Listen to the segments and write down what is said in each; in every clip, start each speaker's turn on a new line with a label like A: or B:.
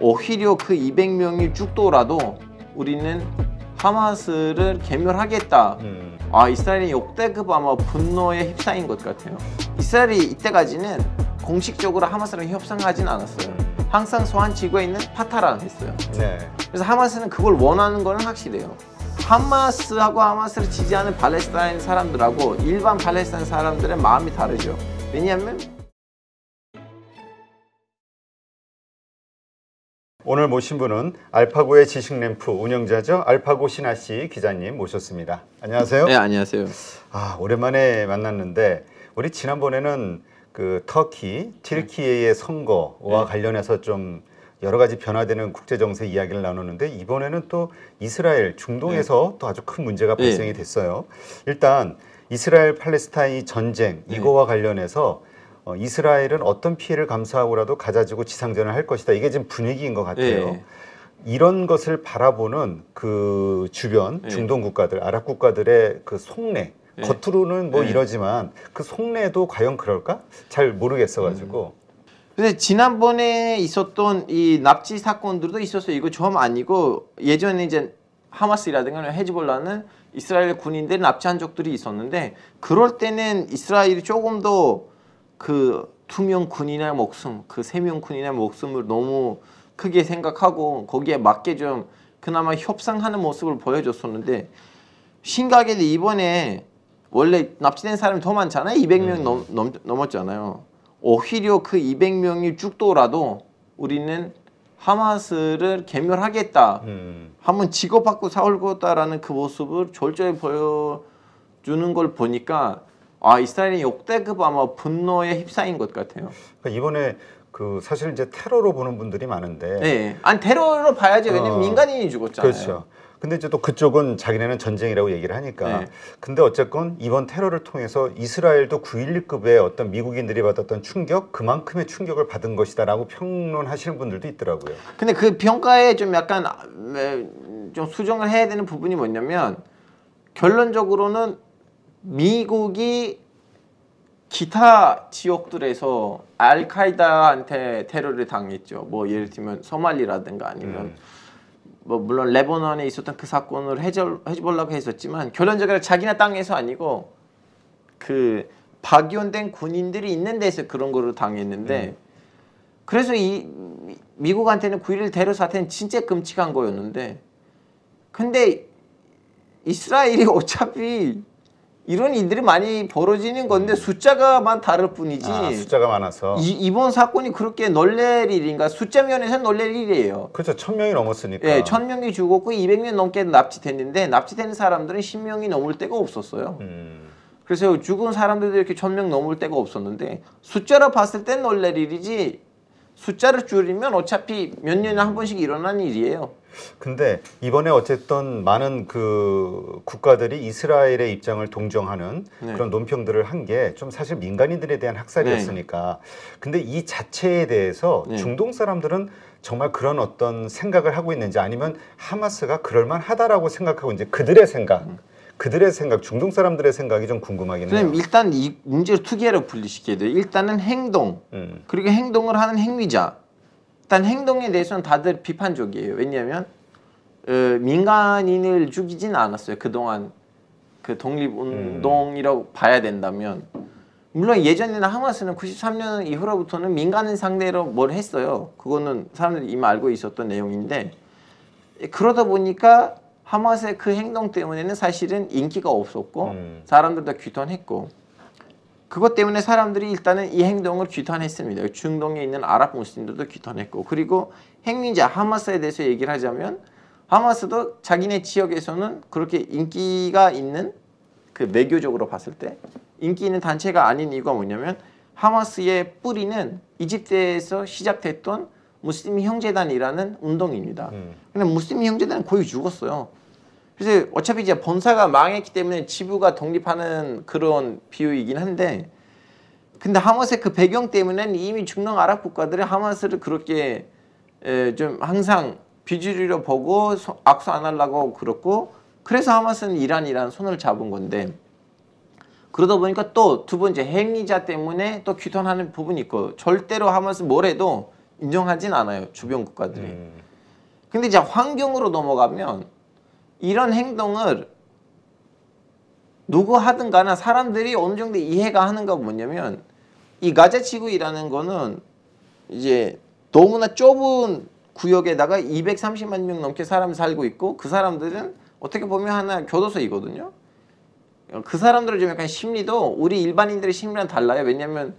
A: 오히려 그 200명이 죽더라도 우리는 하마스를 괴멸하겠다. 이스라엘이 역대급 아마 분노에 휩싸인 것 같아요. 이스라엘이 이때까지는 공식적으로 하마스랑 협상하진 않았어요. 항상 소환 지구에 있는 파타랑 했어요.
B: 네.
A: 그래서 하마스는 그걸 원하는 거는 확실해요. 하마스를 지지하는 팔레스타인 사람들하고 일반 팔레스타인 사람들의 마음이 다르죠. 왜냐하면
B: 오늘 모신 분은 알파고의 지식램프 운영자죠. 알파고 신하 씨 기자님 모셨습니다. 안녕하세요.
A: 네, 안녕하세요.
B: 오랜만에 만났는데 우리 지난번에는 그 터키, 튀르키예의 선거와 관련해서 좀 여러 가지 변화되는 국제 정세 이야기를 나누는데 이번에는 또 이스라엘 중동에서 또 아주 큰 문제가 발생이 됐어요. 일단 이스라엘 팔레스타인 전쟁 이거와 관련해서 이스라엘은 어떤 피해를 감수하고라도 가자지구 지상전을 할 것이다. 이게 지금 분위기인 것 같아요. 이런 것을 바라보는 그 주변 중동 국가들, 아랍 국가들의 그 속내, 겉으로는 뭐 이러지만 그 속내도 과연 그럴까? 잘 모르겠어가지고.
A: 근데 지난번에 있었던 이 납치 사건들도 있었어요. 이거 처음 아니고 예전에 이제 하마스라든가 헤즈볼라는 이스라엘 군인들을 납치한 적들이 있었는데 그럴 때는 이스라엘이 조금 더 그 2명 군인의 목숨, 그 3명 군인의 목숨을 너무 크게 생각하고 거기에 맞게 좀 그나마 협상하는 모습을 보여줬었는데 심각하게 이번에 원래 납치된 사람이 더 많잖아요. 200명 넘었잖아요. 오히려 그 200명이 죽더라도 우리는 하마스를 괴멸하겠다. 한번 직업받고 싸울 거다라는 그 모습을 졸저히 보여주는 걸 보니까 이스라엘이 역대급 아마 분노에 휩싸인 것 같아요.
B: 그러니까 이번에 그 사실 이제 테러로 보는 분들이 많은데.
A: 네, 아니 테러로 봐야죠. 왜냐면 민간인이 죽었잖아요.
B: 그렇죠. 근데 이제 또 그쪽은 자기네는 전쟁이라고 얘기를 하니까. 근데 어쨌건 이번 테러를 통해서 이스라엘도 9.11급의 어떤 미국인들이 받았던 충격, 그만큼의 충격을 받은 것이다라고 평론하시는 분들도 있더라고요.
A: 근데 그 평가에 좀 약간 좀 수정을 해야 되는 부분이 뭐냐면 결론적으로는 미국이 기타 지역들에서 알카이다한테 테러를 당했죠. 뭐 예를 들면 소말리라든가 아니면 뭐 물론 레바논에 있었던 그 사건을 해주려고 했었지만 결론적으로 자기네 땅에서 아니고 그 파견된 군인들이 있는 데서 그런 거를 당했는데 그래서 이 미국한테는 9.11 테러 사태는 진짜 끔찍한 거였는데 근데 이스라엘이 어차피 이런 일들이 많이 벌어지는 건데 숫자가만 다를 뿐이지
B: 숫자가 많아서
A: 이번 사건이 그렇게 놀랄 일인가 숫자 면에서는 놀랄 일이에요.
B: 그렇죠. 1000명이 넘었으니까.
A: 네, 1000명이 죽었고 200명 넘게 납치됐는데 납치되는 사람들은 10명이 넘을 때가 없었어요. 그래서 죽은 사람들도 이렇게 1000명 넘을 때가 없었는데 숫자로 봤을 땐 놀랄 일이지 숫자를 줄이면 어차피 몇 년에 한 번씩 일어나는 일이에요.
B: 근데 이번에 어쨌든 많은 그 국가들이 이스라엘의 입장을 동정하는 그런 논평들을 한 게 좀 사실 민간인들에 대한 학살이었으니까. 근데 이 자체에 대해서 중동 사람들은 정말 그런 어떤 생각을 하고 있는지 아니면 하마스가 그럴만하다라고 생각하고 이제 그들의 생각, 중동 사람들의 생각이 좀 궁금하긴 해요.
A: 일단 이 문제를 두 개로 분리시켜야 돼요. 일단은 행동, 그리고 행동을 하는 행위자. 일단 행동에 대해서는 다들 비판적이에요. 왜냐하면 민간인을 죽이진 않았어요. 그동안 그 독립운동이라고 봐야 된다면 물론 예전에는 하마스는 93년 이후로부터는 민간인 상대로 뭘 했어요. 그거는 사람들이 이미 알고 있었던 내용인데 그러다 보니까 하마스의 그 행동 때문에는 사실은 인기가 없었고 사람들도 규탄했고 그것 때문에 사람들이 일단은 이 행동을 규탄했습니다. 중동에 있는 아랍 무슬림들도 규탄했고 그리고 행위자 하마스에 대해서 얘기를 하자면 하마스도 자기네 지역에서는 그렇게 인기가 있는 그 외교적으로 봤을 때 인기 있는 단체가 아닌 이유가 뭐냐면 하마스의 뿌리는 이집트에서 시작됐던 무슬림 형제단이라는 운동입니다. 근데 무슬림 형제단은 거의 죽었어요. 그래서 어차피 이제 본사가 망했기 때문에 지부가 독립하는 그런 비유이긴 한데 근데 하마스의 그 배경 때문에는 이미 중동 아랍 국가들이 하마스를 그렇게 좀 항상 비주류로 보고 악수 안 하려고 그렇고 그래서 하마스는 이란이랑 손을 잡은 건데 그러다 보니까 또 두 번째 행위자 때문에 또 규탄하는 부분이 있고 절대로 하마스 뭘 해도 인정하진 않아요. 주변 국가들이. 근데 이제 환경으로 넘어가면 이런 행동을 누구 하든 간에 사람들이 어느 정도 이해가 하는가 뭐냐면 이 가자 지구라는 거는 이제 너무나 좁은 구역에다가 230만 명 넘게 사람이 살고 있고 그 사람들은 어떻게 보면 하나 교도소이거든요. 그 사람들의 좀 약간 심리도 우리 일반인들의 심리랑 달라요. 왜냐면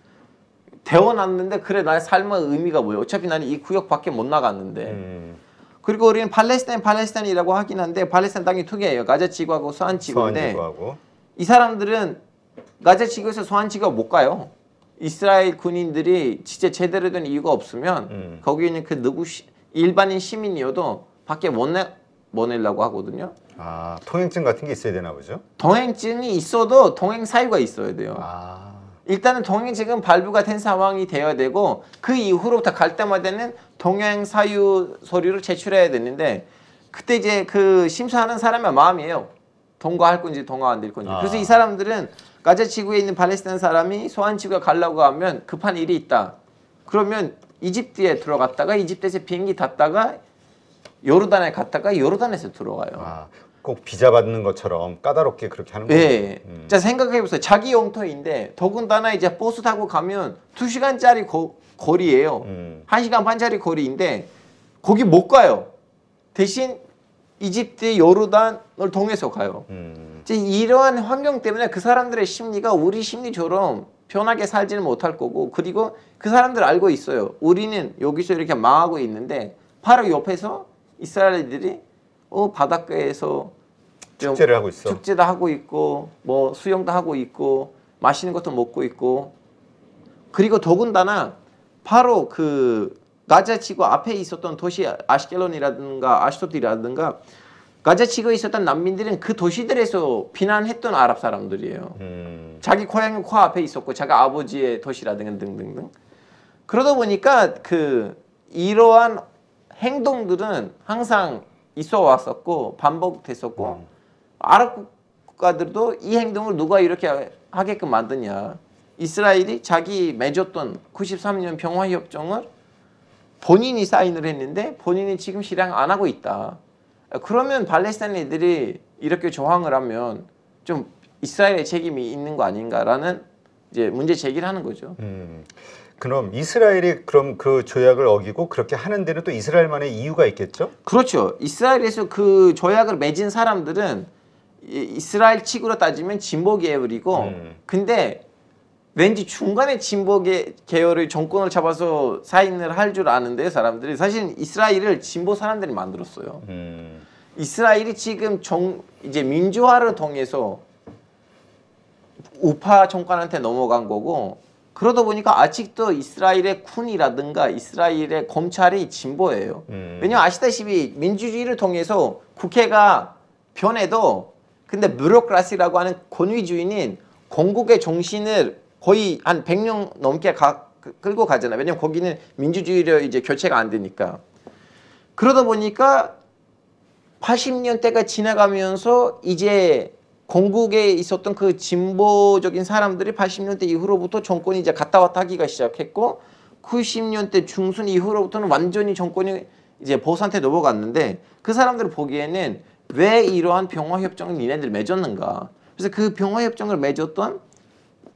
A: 태어났는데 그래 나의 삶의 의미가 뭐예요? 어차피 나는 이 구역 밖에 못 나갔는데. 그리고 우리는 팔레스타인이라고 하긴 한데 팔레스타인 땅이 두 개예요. 가자 지구하고 소안 지구인데 이 사람들은 가자 지구에서 소안 지구가 못 가요. 이스라엘 군인들이 진짜 제대로 된 이유가 없으면 거기 있는 그 일반인 시민이어도 밖에 못 내려고 하거든요.
B: 아, 통행증 같은 게 있어야 되나 보죠?
A: 통행증이 있어도 동행 사유가 있어야 돼요.
B: 아.
A: 일단은 동행증은 발부가 된 상황이 되어야 되고 그 이후로부터 갈 때마다는 동행 사유 서류를 제출해야 되는데 그때 이제 그 심사하는 사람의 마음이에요. 통과할 건지 통과 안 될 건지. 그래서 이 사람들은 가자 지구에 있는 팔레스타인 사람이 소안 지구에 가려고 하면 급한 일이 있다. 그러면 이집트에 들어갔다가 이집트에서 비행기 탔다가 요르단에 갔다가 요르단에서 들어가요.
B: 아, 꼭 비자 받는 것처럼 까다롭게 그렇게 하는 거예요.
A: 네. 자 생각해보세요. 자기 영토인데 더군다나 이제 버스 타고 가면 2시간짜리 거리예요. 1시간 반짜리 거리인데 거기 못 가요. 대신 이집트, 요르단을 통해서 가요. 이제 이러한 환경 때문에 그 사람들의 심리가 우리 심리처럼 편하게 살지는 못할 거고 그리고 그 사람들 알고 있어요. 우리는 여기서 이렇게 망하고 있는데 바로 옆에서 이스라엘들이 바닷가에서
B: 축제를 하고 있어.
A: 축제도 하고 있고 뭐 수영도 하고 있고 맛있는 것도 먹고 있고 그리고 더군다나 바로 그 가자 지구 앞에 있었던 도시 아시켈론이라든가 아시도트라든가 가자 지구에 있었던 난민들은 그 도시들에서 피난했던 아랍 사람들이에요. 자기 고향이 그 앞에 있었고 자기 아버지의 도시라든가 등등등. 그러다 보니까 그 이러한 행동들은 항상 있어 왔었고 반복됐었고 아랍 국가들도 이 행동을 누가 이렇게 하게끔 만드냐. 이스라엘이 자기 맺었던 93년 평화협정을 본인이 사인을 했는데 본인이 지금 실행 안 하고 있다. 그러면 팔레스타인 애들이 이렇게 저항을 하면 좀 이스라엘의 책임이 있는 거 아닌가라는 이제 문제 제기를 하는 거죠.
B: 그럼 이스라엘이 그럼 그 조약을 어기고 그렇게 하는 데는 또 이스라엘만의 이유가 있겠죠?
A: 그렇죠. 이스라엘에서 그 조약을 맺은 사람들은 이스라엘 측으로 따지면 진보 계열이고 근데 왠지 중간에 진보 계열의 정권을 잡아서 사인을 할 줄 아는데 사람들이 사실 이스라엘을 진보 사람들이 만들었어요. 이스라엘이 지금 이제 민주화를 통해서 우파 정권한테 넘어간 거고 그러다 보니까 아직도 이스라엘의 군이라든가 이스라엘의 검찰이 진보예요. 왜냐면 아시다시피 민주주의를 통해서 국회가 변해도 근데 뷰로크라시라고 하는 권위주의는 건국의 정신을 거의 한 100년 넘게 끌고 가잖아요. 왜냐면 거기는 민주주의로 이제 교체가 안 되니까. 그러다 보니까 80년대가 지나가면서 이제 건국에 있었던 그 진보적인 사람들이 80년대 이후로부터 정권이 이제 갔다 왔다 하기가 시작했고 90년대 중순 이후로부터는 완전히 정권이 이제 보수한테 넘어갔는데 그 사람들 보기에는 왜 이러한 평화협정을 니네들 맺었는가. 그래서 그 평화협정을 맺었던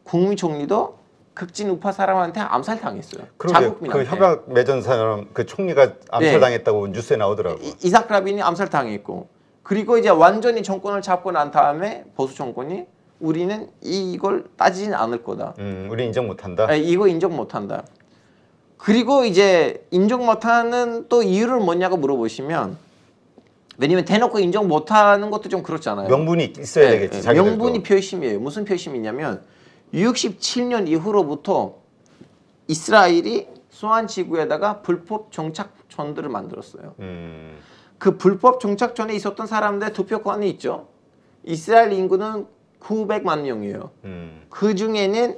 A: 국무총리도 극진 우파 사람한테 암살당했어요.
B: 그 협약 맺은 사람 그 총리가 암살당했다고 뉴스에 나오더라고요.
A: 이삭 라빈이 암살당했고 그리고 이제 완전히 정권을 잡고 난 다음에 보수 정권이 우리는 이걸 따지진 않을 거다.
B: 우리 인정 못한다.
A: 네, 이거 인정 못한다. 그리고 이제 인정 못하는 또 이유를 뭐냐고 물어보시면 왜냐면 대놓고 인정 못하는 것도 좀 그렇잖아요.
B: 명분이 있어야 되겠지. 자기들도.
A: 명분이 표심이에요. 무슨 표심이냐면 67년 이후로부터 이스라엘이 소안 지구에다가 불법 정착촌들을 만들었어요. 그 불법 정착촌에 있었던 사람들의 투표권이 있죠. 이스라엘 인구는 900만 명이에요. 그 중에는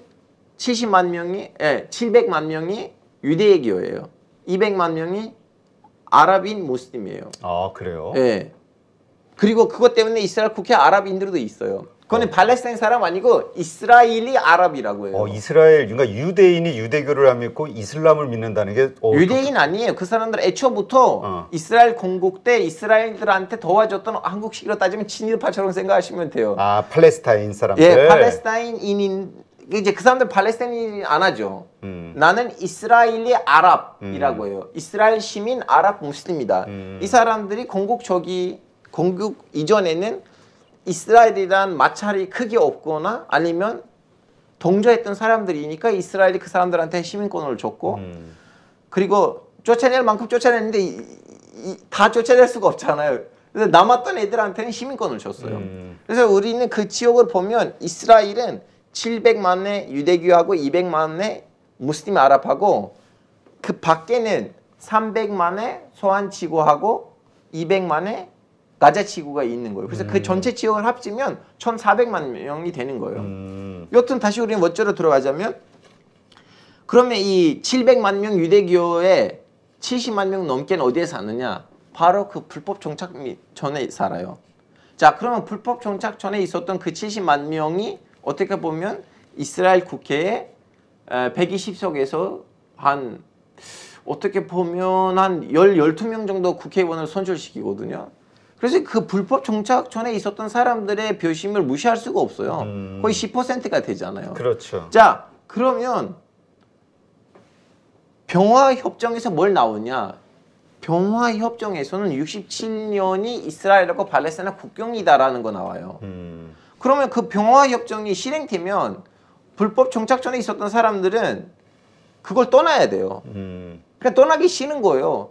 A: 700만 명이 유대교예요. 200만 명이 아랍인 무슬림이에요.
B: 아 그래요?
A: 네. 그리고 그것 때문에 이스라엘 국회 아랍인들도 있어요. 그거는 팔레스타인 사람 아니고 이스라엘이 아랍이라고 해요.
B: 이스라엘, 그러니까 유대인이 유대교를 안 믿고 이슬람을 믿는다는 게
A: 유대인 아니에요. 그 사람들 애초부터 이스라엘 공국 때 이스라엘들한테 도와줬던 한국식으로 따지면 친일파처럼 생각하시면 돼요.
B: 아, 팔레스타인 사람들.
A: 예, 팔레스타인인 이제 그 사람들 팔레스타인이 안 하죠. 나는 이스라엘의 아랍이라고 해요. 이스라엘 시민 아랍 무슬림이다. 이 사람들이 공국 이전에는 이스라엘이란 마찰이 크게 없거나 아니면 동조했던 사람들이니까 이스라엘이 그 사람들한테 시민권을 줬고 그리고 쫓아낼 만큼 쫓아냈는데 다 쫓아낼 수가 없잖아요. 그래서 남았던 애들한테는 시민권을 줬어요. 그래서 우리는 그 지역을 보면 이스라엘은 700만의 유대교하고 200만의 무슬림 아랍하고 그 밖에는 300만의 소환지구하고 200만의 가자지구가 있는 거예요. 그래서 그 전체 지역을 합치면 1,400만 명이 되는 거예요. 여튼 다시 우리는 원조로 들어가자면 그러면 이 700만 명 유대교에 70만 명 넘게는 어디에 사느냐? 바로 그 불법 정착 전에 살아요. 자, 그러면 불법 정착 전에 있었던 그 70만 명이 어떻게 보면 이스라엘 국회에 120석에서 한 어떻게 보면 한 12명 정도 국회의원을 선출시키거든요. 그래서 그 불법 정착 전에 있었던 사람들의 표심을 무시할 수가 없어요. 거의 10%가 되잖아요.
B: 그렇죠.
A: 자, 그러면 평화협정에서 뭘 나오냐? 평화협정에서는 67년이 이스라엘하고 팔레스타인 국경이다라는 거 나와요. 그러면 그 평화협정이 실행되면 불법 정착 전에 있었던 사람들은 그걸 떠나야 돼요. 그러니까 떠나기 싫은 거예요.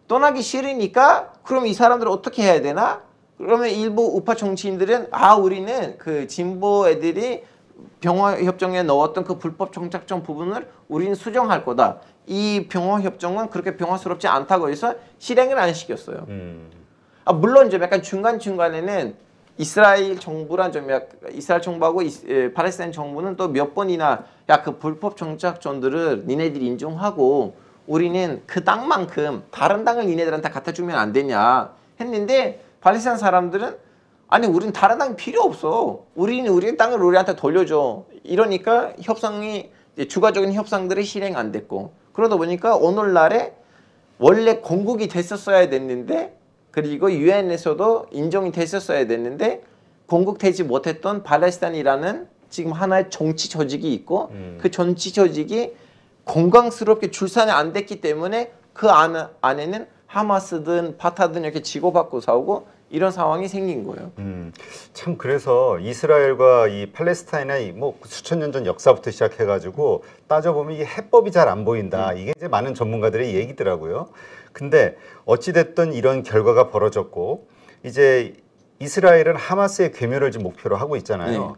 A: 떠나기 싫으니까 그럼 이 사람들은 어떻게 해야 되나? 그러면 일부 우파 정치인들은 우리는 그 진보 애들이 평화협정에 넣었던 그 불법 정착전 부분을 우리는 수정할 거다. 이 평화협정은 그렇게 평화스럽지 않다고 해서 실행을 안 시켰어요. 물론 좀 약간 중간중간에는 이스라엘 정부랑 좀 이스라엘 정부하고 팔레스타인 정부는 또 몇 번이나 그 불법 정착전들을 니네들이 인정하고 우리는 그 땅만큼 다른 땅을 니네들한테 갖다 주면 안 되냐 했는데 팔레스타인 사람들은 아니 우린 다른 땅이 필요 없어. 우리는 우리 땅을 우리한테 돌려줘. 이러니까 협상이 추가적인 협상들이 실행 안 됐고 그러다 보니까 오늘날에 원래 공국이 됐었어야 됐는데 그리고 유엔에서도 인정이 됐었어야 됐는데 공국되지 못했던 팔레스타인이라는 지금 하나의 정치 조직이 있고 그 정치 조직이 건강스럽게 출산이 안 됐기 때문에 그 안에는 하마스든 파타든 이렇게 치고받고 싸우고 이런 상황이 생긴 거예요.
B: 참 그래서 이스라엘과 이 팔레스타인의 뭐 수천 년 전 역사부터 시작해가지고 따져보면 이게 해법이 잘 안 보인다. 이게 이제 많은 전문가들의 얘기더라고요. 근데 어찌됐든 이런 결과가 벌어졌고 이제 이스라엘은 하마스의 괴멸을 지금 목표로 하고 있잖아요.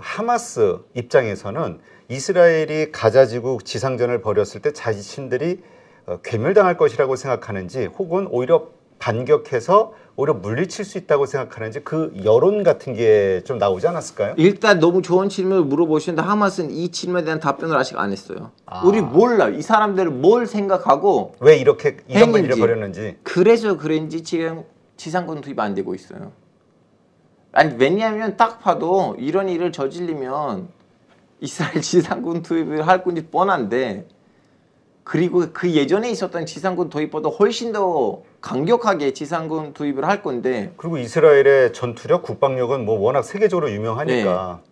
B: 하마스 입장에서는 이스라엘이 가자지구 지상전을 벌였을 때 자신들이 괴멸당할 것이라고 생각하는지 혹은 오히려 반격해서 오히려 물리칠 수 있다고 생각하는지 그 여론 같은 게 좀 나오지 않았을까요?
A: 일단 너무 좋은 질문을 물어보시는데 하마스는 이 질문에 대한 답변을 아직 안 했어요. 우리 몰라요. 이 사람들은 뭘 생각하고
B: 왜 이렇게 이런 일을 벌였는지.
A: 그래서 그런지 지금 지상군 투입 안 되고 있어요. 아니 왜냐하면 딱 봐도 이런 일을 저질리면 이스라엘 지상군 투입을 할 건지 뻔한데 그리고 그 예전에 있었던 지상군 투입보다 훨씬 더 강력하게 지상군 투입을 할 건데
B: 그리고 이스라엘의 전투력, 국방력은 뭐 워낙 세계적으로 유명하니까.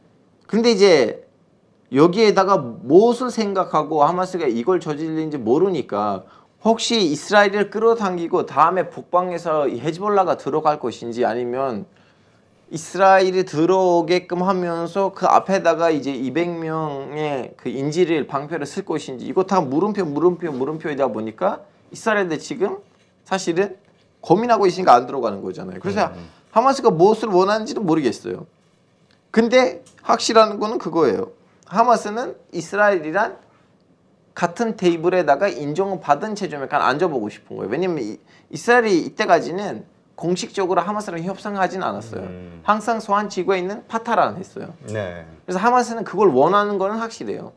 A: 근데 이제 여기에다가 무엇을 생각하고 하마스가 이걸 저질린지 모르니까 혹시 이스라엘을 끌어당기고 다음에 북방에서 헤즈볼라가 들어갈 것인지 아니면 이스라엘이 들어오게끔 하면서 그 앞에다가 이제 200명의 그 인질을 방패를 쓸 것인지 이거 다 물음표이다 보니까 이스라엘도 지금 사실은 고민하고 있으니까 안 들어가는 거잖아요. 그래서 하마스가 무엇을 원하는지도 모르겠어요. 근데 확실한 거는 그거예요. 하마스는 이스라엘이란 같은 테이블에다가 인정을 받은 채 좀 약간 앉아보고 싶은 거예요. 왜냐면 이스라엘이 이때까지는 공식적으로 하마스랑 협상하지는 않았어요. 항상 소환 지구에 있는 파타랑 했어요.
B: 네.
A: 그래서 하마스는 그걸 원하는 거는 확실해요.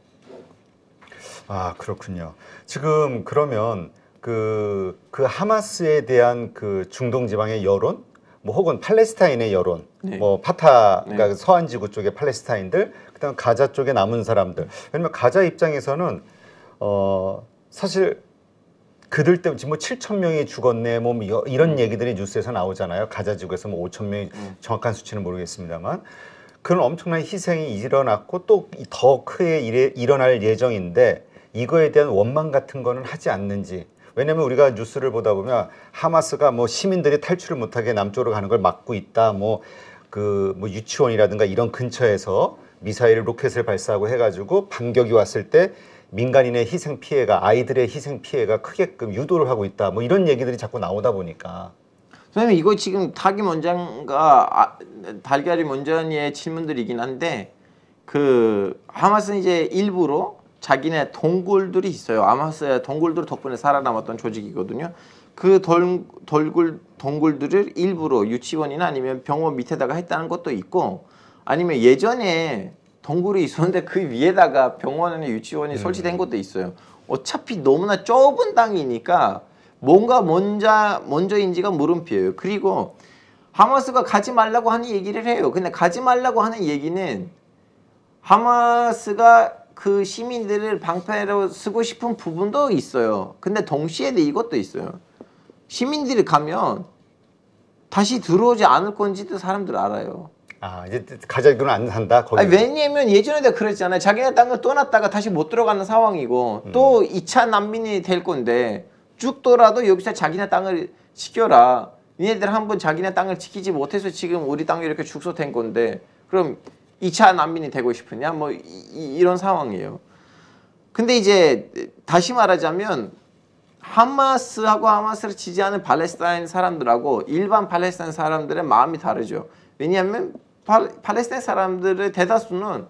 B: 아 그렇군요. 지금 그러면 그 하마스에 대한 그 중동 지방의 여론, 뭐 혹은 팔레스타인의 여론,
A: 네.
B: 뭐 파타
A: 네.
B: 그러니까 서한 지구 쪽의 팔레스타인들, 그다음 가자 쪽에 남은 사람들. 왜냐면 가자 입장에서는 사실 그들 때문에 지금 뭐 7천 명이 죽었네, 뭐 이런 얘기들이 뉴스에서 나오잖아요. 가자 지구에서 뭐 5천 명이 정확한 수치는 모르겠습니다만 그런 엄청난 희생이 일어났고 또 더 크게 일어날 예정인데 이거에 대한 원망 같은 거는 하지 않는지. 왜냐하면 우리가 뉴스를 보다 보면 하마스가 뭐 시민들이 탈출을 못하게 남쪽으로 가는 걸 막고 있다. 뭐 유치원이라든가 이런 근처에서 미사일 로켓을 발사하고 해가지고 반격이 왔을 때 민간인의 희생 피해가 아이들의 희생 피해가 크게끔 유도를 하고 있다. 뭐 이런 얘기들이 자꾸 나오다 보니까.
A: 선생님 이거 지금 닭이 먼저인가 달걀이 먼저의 질문들이긴 한데 그 하마스는 이제 일부러 자기네 동굴들이 있어요. 하마스의 동굴들 덕분에 살아남았던 조직이거든요. 그 동굴들을 일부러 유치원이나 아니면 병원 밑에다가 했다는 것도 있고 아니면 예전에 동굴이 있었는데 그 위에다가 병원이나 유치원이 설치된 것도 있어요. 어차피 너무나 좁은 땅이니까 뭔가 먼저인지가 물음표예요. 그리고 하마스가 가지 말라고 하는 얘기를 해요. 근데 가지 말라고 하는 얘기는 하마스가 그 시민들을 방패로 쓰고 싶은 부분도 있어요. 근데 동시에 이것도 있어요. 시민들이 가면 다시 들어오지 않을 건지도 사람들 알아요.
B: 아, 이제 가자기는 안 산다. 거기.
A: 아니, 왜냐면 예전에도 그랬잖아요. 자기네 땅을 떠났다가 다시 못 들어가는 상황이고 또 2차 난민이 될 건데 죽더라도 여기서 자기네 땅을 지켜라. 니네들 한번 자기네 땅을 지키지 못해서 지금 우리 땅이 이렇게 축소된 건데 그럼 2차 난민이 되고 싶으냐? 뭐 이런 상황이에요. 근데 이제 다시 말하자면 하마스하고 하마스를 지지하는 팔레스타인 사람들하고 일반 팔레스타인 사람들의 마음이 다르죠. 왜냐하면 팔레스타인 사람들의 대다수는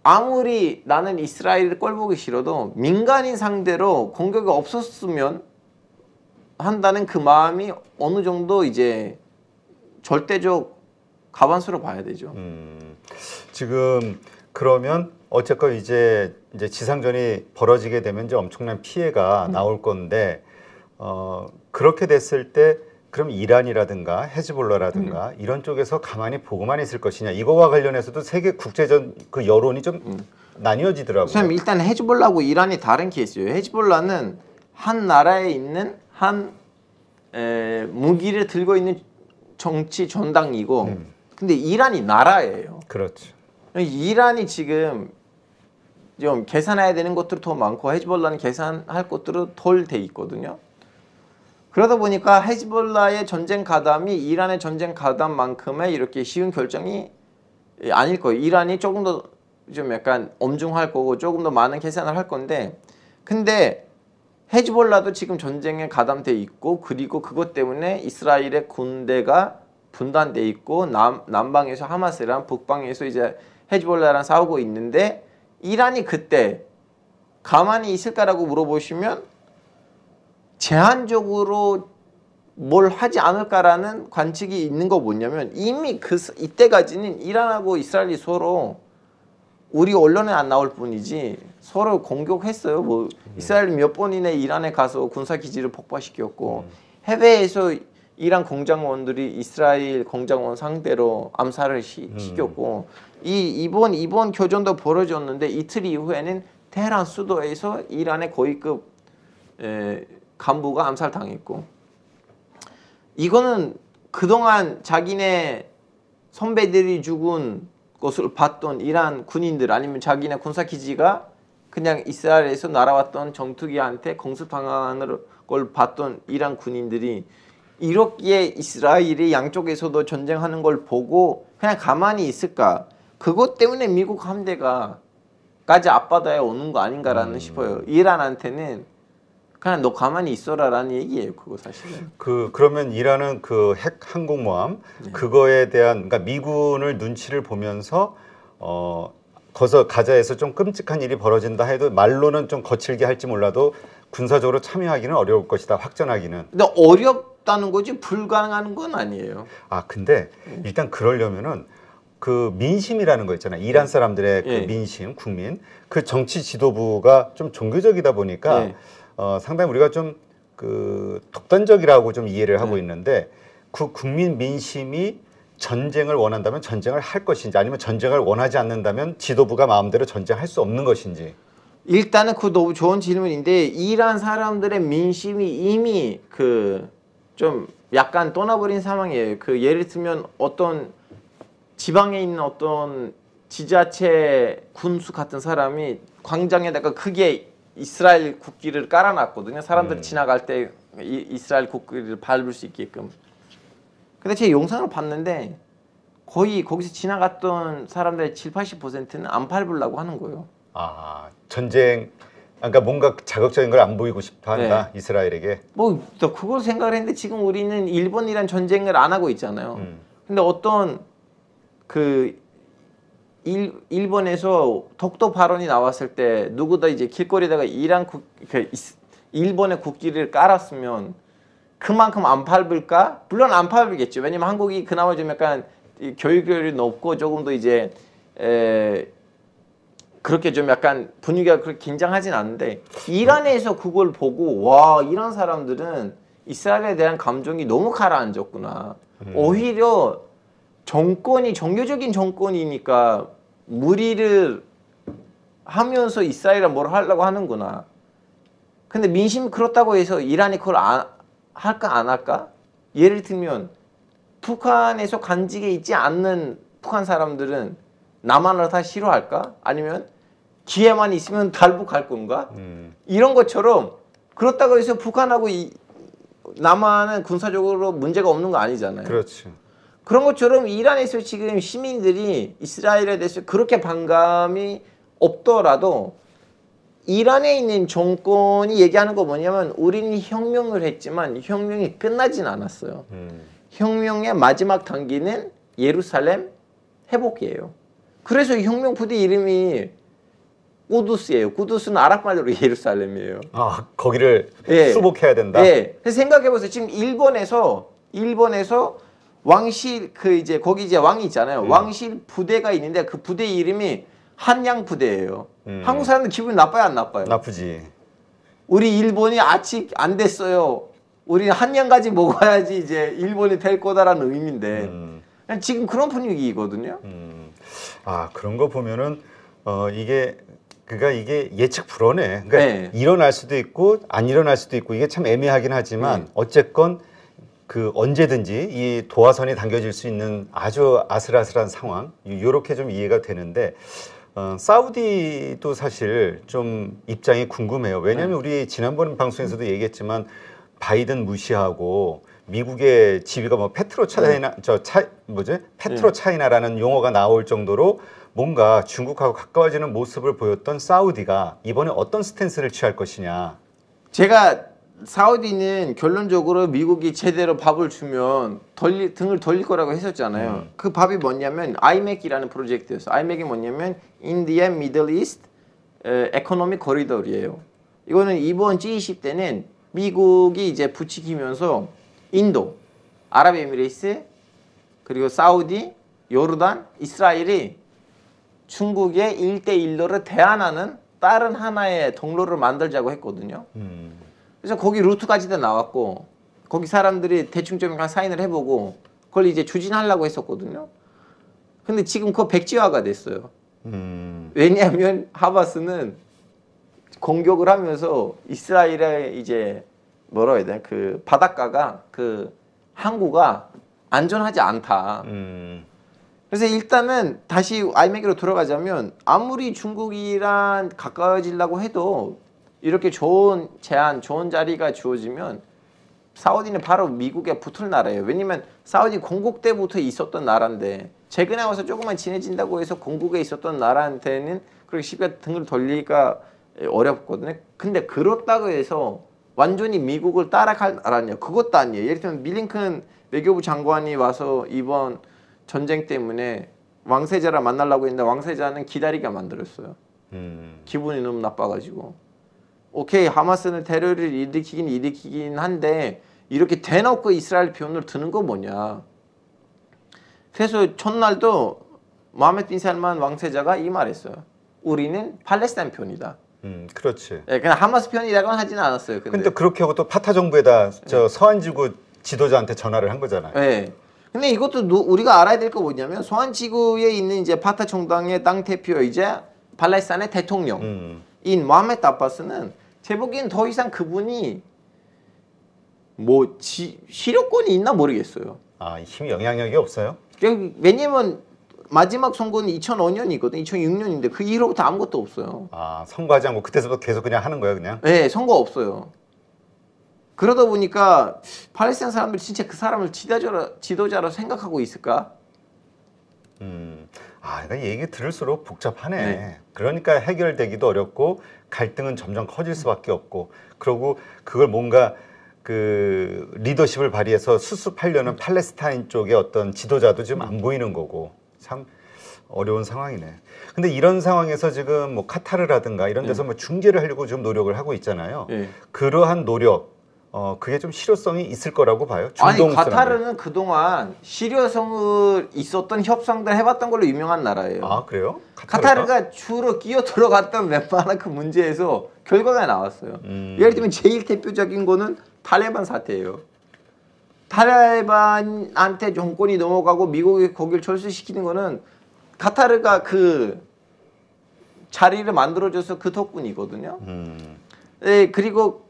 A: 아무리 나는 이스라엘을 꼴보기 싫어도 민간인 상대로 공격이 없었으면 한다는 그 마음이 어느 정도 이제 절대적 가반수로 봐야 되죠.
B: 지금 그러면 어쨌건 이제 지상전이 벌어지게 되면 이제 엄청난 피해가 나올 건데 그렇게 됐을 때 그럼 이란이라든가 헤즈볼라라든가 이런 쪽에서 가만히 보고만 있을 것이냐 이거와 관련해서도 세계 국제전 그 여론이 좀 나뉘어지더라고요.
A: 선생님 일단 헤즈볼라하고 이란이 다른 케이스예요. 헤즈볼라는 한 나라에 있는 한 무기를 들고 있는 정치 전당이고 근데 이란이 나라예요.
B: 그렇죠.
A: 이란이 지금 좀 계산해야 되는 것들이 더 많고 헤즈볼라는 계산할 것들은 덜 돼 있거든요. 그러다 보니까 헤즈볼라의 전쟁 가담이 이란의 전쟁 가담만큼의 이렇게 쉬운 결정이 아닐 거예요. 이란이 조금 더 좀 약간 엄중할 거고 조금 더 많은 계산을 할 건데 근데 헤즈볼라도 지금 전쟁에 가담돼 있고 그리고 그것 때문에 이스라엘의 군대가 분단돼 있고 남방에서 하마스랑 북방에서 이제 헤즈볼라랑 싸우고 있는데 이란이 그때 가만히 있을까라고 물어보시면 제한적으로 뭘 하지 않을까라는 관측이 있는 거 뭐냐면 이미 이때까지는 이란하고 이스라엘이 서로 우리 언론에 안 나올 뿐이지 서로 공격했어요. 뭐 이스라엘 몇 번이나 이란에 가서 군사 기지를 폭파시켰고 해외에서 이란 공장원들이 이스라엘 공장원 상대로 암살을 시켰고 이번 교전도 벌어졌는데 이틀 이후에는 테헤란 수도에서 이란의 고위급 간부가 암살당했고 이거는 그동안 자기네 선배들이 죽은 것을 봤던 이란 군인들 아니면 자기네 군사기지가 그냥 이스라엘에서 날아왔던 정투기한테 공습당하는 걸 봤던 이란 군인들이 이렇게 이스라엘이 양쪽에서도 전쟁하는 걸 보고 그냥 가만히 있을까? 그것 때문에 미국 함대가까지 앞바다에 오는 거 아닌가라는 싶어요. 이란한테는 그냥 너 가만히 있어라라는 얘기예요. 그거 사실은.
B: 그러면 이란은 그 핵 항공모함 그거에 대한 그러니까 미군을 눈치를 보면서 거기서 가자에서 좀 끔찍한 일이 벌어진다 해도 말로는 좀 거칠게 할지 몰라도 군사적으로 참여하기는 어려울 것이다. 확전하기는.
A: 근데 어렵다는 거지 불가능한 건 아니에요.
B: 아 근데 일단 그러려면은 그 민심이라는 거 있잖아요. 이란 사람들의 그 민심, 국민 그 정치 지도부가 좀 종교적이다 보니까 상당히 우리가 좀 그 독단적이라고 좀 이해를 하고 있는데 국민 민심이 전쟁을 원한다면 전쟁을 할 것인지 아니면 전쟁을 원하지 않는다면 지도부가 마음대로 전쟁할 수 없는 것인지.
A: 일단은 그거 너무 좋은 질문인데 이란 사람들의 민심이 이미 그 좀 약간 떠나버린 상황이에요. 그 예를 들면 어떤 지방에 있는 어떤 지자체 군수 같은 사람이 광장에다가 크게 이스라엘 국기를 깔아놨거든요. 사람들이 지나갈 때 이스라엘 국기를 밟을 수 있게끔. 근데 제 영상을 봤는데 거의 거기서 지나갔던 사람들의 70~80%는 안 밟으려고 하는 거예요.
B: 아, 전쟁, 그러니까 뭔가 자극적인 걸 안 보이고 싶어 한다, 이스라엘에게.
A: 뭐 또 그걸 생각을 했는데 지금 우리는 일본이란 전쟁을 안 하고 있잖아요. 근데 어떤 그 일본에서 독도 발언이 나왔을 때 누구다 이제 길거리에다가 일본의 국기를 깔았으면 그만큼 안 밟을까? 물론 안 밟을겠죠. 왜냐면 한국이 그나마 좀 약간 교육열이 높고 조금 더 이제 그렇게 좀 약간 분위기가 그렇게 긴장하진 않는데 이란에서 그걸 보고 와 이란 사람들은 이스라엘에 대한 감정이 너무 가라앉았구나. 오히려 정권이 종교적인 정권이니까 무리를 하면서 이스라엘이랑 뭘 하려고 하는구나. 근데 민심이 그렇다고 해서 이란이 그걸 할까 안 할까? 예를 들면 북한에서 간직에 있지 않는 북한 사람들은 남한을 다 싫어할까? 아니면 기회만 있으면 탈북할 건가? 이런 것처럼 그렇다고 해서 북한하고 남한은 군사적으로 문제가 없는 거 아니잖아요.
B: 그렇죠.
A: 그런 것처럼 이란에서 지금 시민들이 이스라엘에 대해서 그렇게 반감이 없더라도 이란에 있는 정권이 얘기하는 거 뭐냐면 우리는 혁명을 했지만 혁명이 끝나진 않았어요. 혁명의 마지막 단계는 예루살렘 회복이에요. 그래서 혁명 부대 이름이 꾸두스예요. 꾸두스는 아랍말로 예루살렘이에요.
B: 아, 거기를
A: 예.
B: 수복해야 된다.
A: 네. 그래서 생각해보세요. 지금 일본에서 왕실 거기 이제 왕이 있잖아요. 왕실 부대가 있는데 그 부대 이름이 한양 부대예요. 한국 사람들 기분이 나빠요, 안 나빠요?
B: 나쁘지.
A: 우리 일본이 아직 안 됐어요. 우리는 한양까지 먹어야지 이제 일본이 될 거다라는 의미인데 지금 그런 분위기거든요.
B: 아, 그런 거 보면은 이게 예측 불허네. 그러니까
A: 네.
B: 일어날 수도 있고 안 일어날 수도 있고 이게 참 애매하긴 하지만 어쨌건 그 언제든지 이 도화선이 당겨질 수 있는 아주 아슬아슬한 상황, 이렇게 좀 이해가 되는데 사우디도 사실 좀 입장이 궁금해요. 왜냐하면 우리 지난번 방송에서도 얘기했지만 바이든 무시하고 미국의 지위가 뭐 페트로 차이나 페트로 차이나라는 용어가 나올 정도로 뭔가 중국하고 가까워지는 모습을 보였던 사우디가 이번에 어떤 스탠스를 취할 것이냐.
A: 제가 사우디는 결론적으로 미국이 제대로 밥을 주면 등을 돌릴 거라고 했었잖아요. 그 밥이 뭐냐면 IMEC이라는 프로젝트였어요. IMEC이 뭐냐면 India Middle East Economic Corridor이에요. 이거는 이번 G20 때는 미국이 이제 부추기면서 인도, 아랍에미레이트, 그리고 사우디, 요르단, 이스라엘이 중국의 1대1로를 대안하는 다른 하나의 통로를 만들자고 했거든요. 그래서 거기 루트까지도 나왔고 거기 사람들이 대충 좀 사인을 해보고 그걸 이제 추진하려고 했었거든요. 근데 지금 그거 백지화가 됐어요. 왜냐하면 하마스는 공격을 하면서 이스라엘의 이제 뭐라고 해야 되나 그 바닷가가 그 항구가 안전하지 않다. 그래서 일단은 다시 IMEC으로 들어가자면 아무리 중국이랑 가까워지려고 해도 이렇게 좋은 제안, 좋은 자리가 주어지면 사우디는 바로 미국에 붙을 나라예요. 왜냐면 사우디 건국 때부터 있었던 나라인데 최근에 와서 조금만 친해진다고 해서 건국에 있었던 나라한테는 그렇게 쉽게 등을 돌리기가 어렵거든요. 근데 그렇다고 해서 완전히 미국을 따라갈 나라냐? 그것도 아니에요. 예를 들면 밀링컨 외교부 장관이 와서 이번 전쟁 때문에 왕세자랑 만나려고 했는데 왕세자는 기다리게 만들었어요. 기분이 너무 나빠가지고. 오케이, 하마스는 테러를 일으키긴 한데 이렇게 대놓고 이스라엘 편을 드는 거 뭐냐. 그래서 첫날도 모하메드 빈 살만 왕세자가 이 말했어요. 우리는 팔레스타인 편이다.
B: 그렇지.
A: 예, 그냥 하마스 편이라고는 하지는 않았어요.
B: 근데 그렇게 하고 또 파타 정부에다 저 서한 지구 지도자한테 전화를 한 거잖아요.
A: 네. 근데 이것도 우리가 알아야 될 거 뭐냐면 소안 지구에 있는 이제 파타 정당의 당 대표이자 팔레스타인의 대통령인 모하메드 아바스는 제 보기엔 더 이상 그분이 뭐 실효권이 있나 모르겠어요.
B: 아, 힘 영향력이 없어요?
A: 왜냐면 마지막 선거는 2005년이거든, 2006년인데 그 이후로부터 아무것도 없어요.
B: 아, 선거하지 않고 그때서부터 계속 그냥 하는 거예요, 그냥?
A: 네, 선거 없어요. 그러다 보니까 팔레스타인 사람들이 진짜 그 사람을 지도자로 생각하고 있을까?
B: 아, 그러니까 얘기 들을수록 복잡하네.
A: 네.
B: 그러니까 해결되기도 어렵고 갈등은 점점 커질 수밖에 없고, 그리고 그걸 뭔가 그 리더십을 발휘해서 수습하려는 팔레스타인 쪽의 어떤 지도자도 지금 안 보이는 거고, 참 어려운 상황이네. 근데 이런 상황에서 지금 뭐 카타르라든가 이런 데서 뭐 중재를 하려고 지금 노력을 하고 있잖아요. 그러한 노력, 그게 좀 실효성이 있을 거라고 봐요.
A: 아니, 카타르는 그동안 실효성을 있었던 협상들 해봤던 걸로 유명한 나라예요.
B: 아, 그래요?
A: 카타르가 주로 끼어 들어갔던 웬만한 그 문제에서 결과가 나왔어요. 예를 들면 제일 대표적인 거는 탈레반 사태예요. 탈레반한테 정권이 넘어가고 미국이 거기를 철수시키는 거는 카타르가 그 자리를 만들어줘서 그 덕분이거든요. 네, 그리고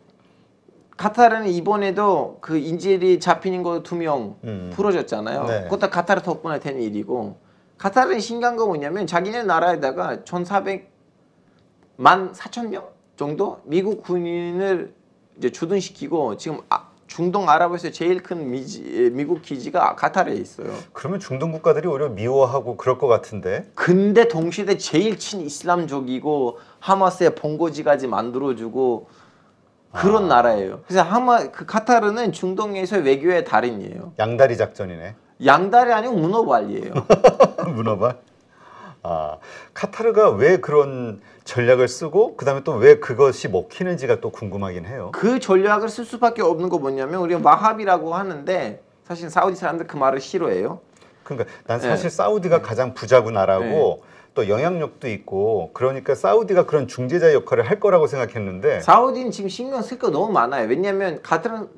A: 카타르는 이번에도 그 인질이 잡히는 거 2명 풀어줬잖아요.
B: 네.
A: 그것도 카타르 덕분에 된 일이고, 카타르는 신기한 거 뭐냐면 자기네 나라에다가 14,000명 정도 미국 군인을 이제 주둔시키고 지금 중동 아랍에서 제일 큰 미국 기지가 카타르에 있어요.
B: 그러면 중동 국가들이 오히려 미워하고 그럴 것 같은데.
A: 근데 동시에 제일 친이슬람적이고 하마스의 본거지까지 만들어주고 그런 나라예요. 그래서 그 카타르는 중동에서 외교의 달인이에요.
B: 양다리 작전이네.
A: 양다리 아니고 문어발이에요.
B: 문어발? 아, 카타르가 왜 그런 전략을 쓰고 그다음에 또 왜 그것이 먹히는지가 또 궁금하긴 해요.
A: 그 전략을 쓸 수밖에 없는 거 뭐냐면 우리가 와합이라고 하는데 사실 사우디 사람들 그 말을 싫어해요.
B: 그러니까 난 사실 사우디가 가장 부자고 나라고 또 영향력도 있고 그러니까 사우디가 그런 중재자 역할을 할 거라고 생각했는데
A: 사우디는 지금 신경 쓸 거 너무 많아요. 왜냐하면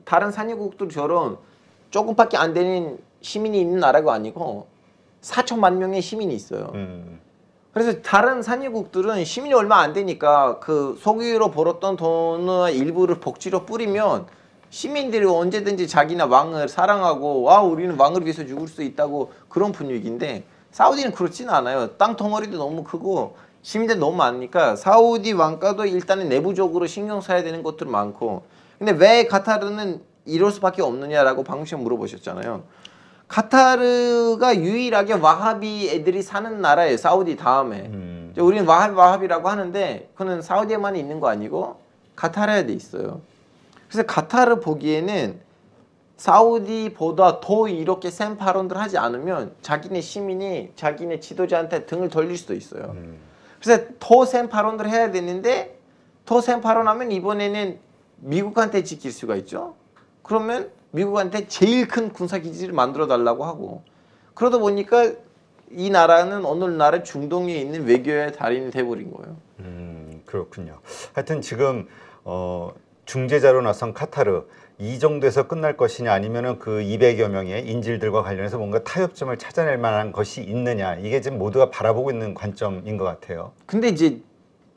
A: 다른 산유국들처럼 조금밖에 안 되는 시민이 있는 나라가 아니고 4천만 명의 시민이 있어요. 그래서 다른 산유국들은 시민이 얼마 안 되니까 그 석유로 벌었던 돈의 일부를 복지로 뿌리면 시민들이 언제든지 자기나 왕을 사랑하고 우리는 왕을 위해서 죽을 수 있다고 그런 분위기인데 사우디는 그렇지는 않아요. 땅 덩어리도 너무 크고 시민들 너무 많으니까 사우디 왕가도 일단은 내부적으로 신경 써야 되는 것들 많고, 근데 왜 카타르는 이럴 수밖에 없느냐라고 방금 전에 물어보셨잖아요. 카타르가 유일하게 와하비 애들이 사는 나라예요. 사우디 다음에. 우리는 와하비라고 하는데 그거는 사우디에만 있는 거 아니고 카타르에 돼 있어요. 그래서 카타르 보기에는 사우디보다 더 이렇게 센 발언들 하지 않으면 자기네 시민이 자기네 지도자한테 등을 돌릴 수도 있어요. 그래서 더 센 발언들 해야 되는데 더 센 발언하면 이번에는 미국한테 지킬 수가 있죠. 그러면 미국한테 제일 큰 군사기지를 만들어 달라고 하고, 그러다 보니까 이 나라는 오늘날의 중동에 있는 외교의 달인이 돼버린 거예요.
B: 그렇군요. 하여튼 지금 중재자로 나선 카타르 이 정도에서 끝날 것이냐 아니면은 그 200여 명의 인질들과 관련해서 뭔가 타협점을 찾아낼 만한 것이 있느냐, 이게 지금 모두가 바라보고 있는 관점인 것 같아요.
A: 근데 이제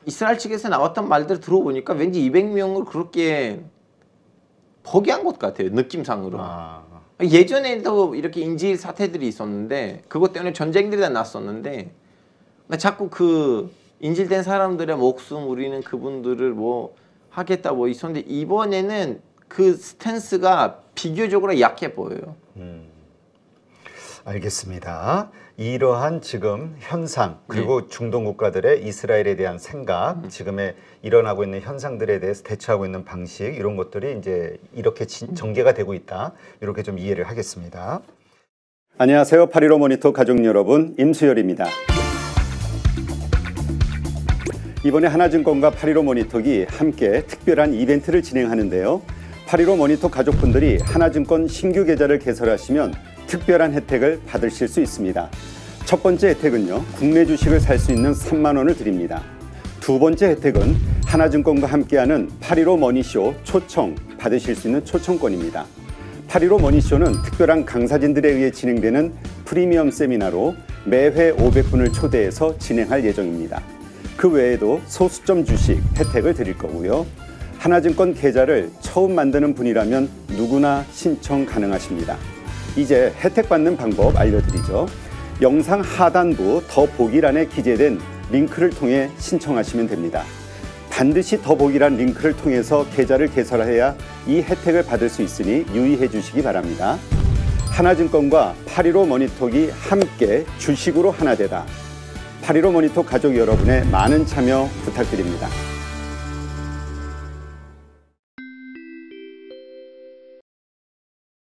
A: 이스라엘 측에서 나왔던 말들 들어보니까 왠지 200명을 그렇게 포기한 것 같아요, 느낌상으로. 예전에도 이렇게 인질 사태들이 있었는데 그것 때문에 전쟁들이 다 났었는데 자꾸 그 인질된 사람들의 목숨, 우리는 그분들을 뭐 하겠다 뭐 있었는데 이번에는 그 스탠스가 비교적으로 약해 보여요.
B: 알겠습니다. 이러한 지금 현상 그리고 중동 국가들의 이스라엘에 대한 생각, 지금의 일어나고 있는 현상들에 대해서 대처하고 있는 방식, 이런 것들이 이제 이렇게 전개가 되고 있다. 이렇게 좀 이해를 하겠습니다.
C: 안녕하세요. 8.15 모니터 가족 여러분, 임수열입니다. 이번에 하나증권과 8.15 모니터기 함께 특별한 이벤트를 진행하는데요. 8.15 모니터 가족분들이 하나증권 신규 계좌를 개설하시면 특별한 혜택을 받으실 수 있습니다. 첫 번째 혜택은요, 국내 주식을 살 수 있는 3만 원을 드립니다. 두 번째 혜택은 하나증권과 함께하는 8.15 머니쇼 초청 받으실 수 있는 초청권입니다. 8.15 머니쇼는 특별한 강사진들에 의해 진행되는 프리미엄 세미나로 매회 500분을 초대해서 진행할 예정입니다. 그 외에도 소수점 주식 혜택을 드릴 거고요. 하나증권 계좌를 처음 만드는 분이라면 누구나 신청 가능하십니다. 이제 혜택 받는 방법 알려드리죠. 영상 하단부 더보기란에 기재된 링크를 통해 신청하시면 됩니다. 반드시 더보기란 링크를 통해서 계좌를 개설해야 이 혜택을 받을 수 있으니 유의해 주시기 바랍니다. 하나증권과 8.15 머니톡이 함께 주식으로 하나 되다. 8.15 머니톡 가족 여러분의 많은 참여 부탁드립니다.